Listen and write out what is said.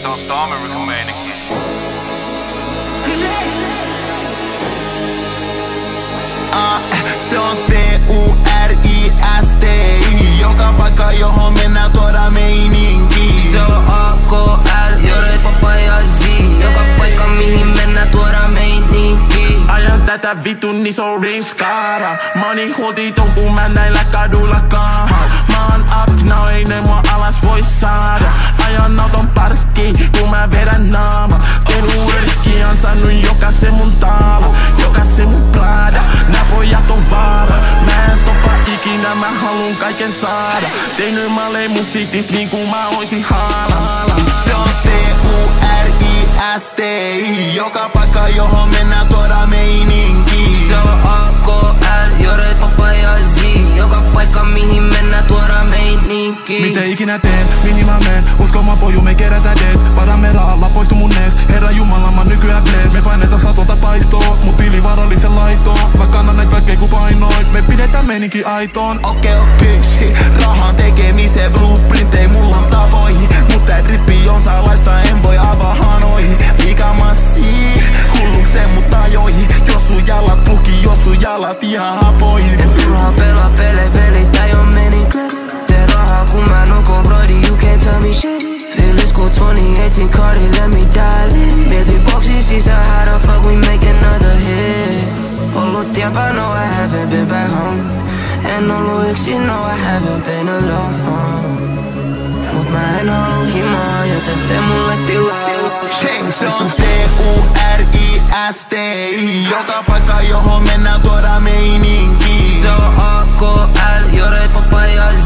Tää on sitä American meininkiä. Se on TURISTI. Joka paikka johon mennään tuoda meininki. Se on AKL, Jore, Papa ja Z. Joka paikka mihin mennään tuoda meininki. Ajan tätä vitun iso ringskaara. Money holditon kun mä näillä kaduilla kaahan. Mä oon up now, ei ne mua alas voi saada. Ajan auton parkkiin kun mä vedän naama. Teen uudellkin, ansainnut jokaisen mun talo. Jokaisen mun Prada, nää pojat on vaara. Mä en stoppa ikinä, mä haluun kaiken saada. Tehnyt malei mun sitis niin kuin mä oisin Haaland. Se on TURISTI. Joka paikka johon mennään tuoda meininki. Se on AKL, Jore, Papa ja Z. Joka paikka mihin mennään tuoda meininki. Miten ikinä teen, mihin mä meen. Usko mä poju, me kerätään deet. Padamme rahalla, poistu mun neet. Herra Jumala, mä nykyään bleed. Me painetaan satolta paistoo, mut tili varallisen laitoon. Mä kannan näit kaikkea ku painoin. Me pidetään meininki aitoon. Okei, rahan tekemiseen blueprint ei mulla on tavoihin. Mut tää drippi on salaista, en voi avaa hanoihin. Liikaa massia, hullukseen mut ajoihin. Jos sun jalat puki, jos sun jalat ihan hapoihin. Turhaa pelaa pele, tää ei oo meininki. Tee rahaa kun mä nukon, brody, you can't tell me shit. Feelings go 2018 Cardi, let me dial. Mietin boxin sisään, how the fuck we make another hit. Ollut tiempää, no I haven't been back home. En ollu yksin, no I haven't been alone. Mut mä en haluu himaa, joten tee mulle tilaa. Se on TURISTI. Joka paikka johon mennään tuoda meininki. Se on AKL, Jore, Papa ja Z.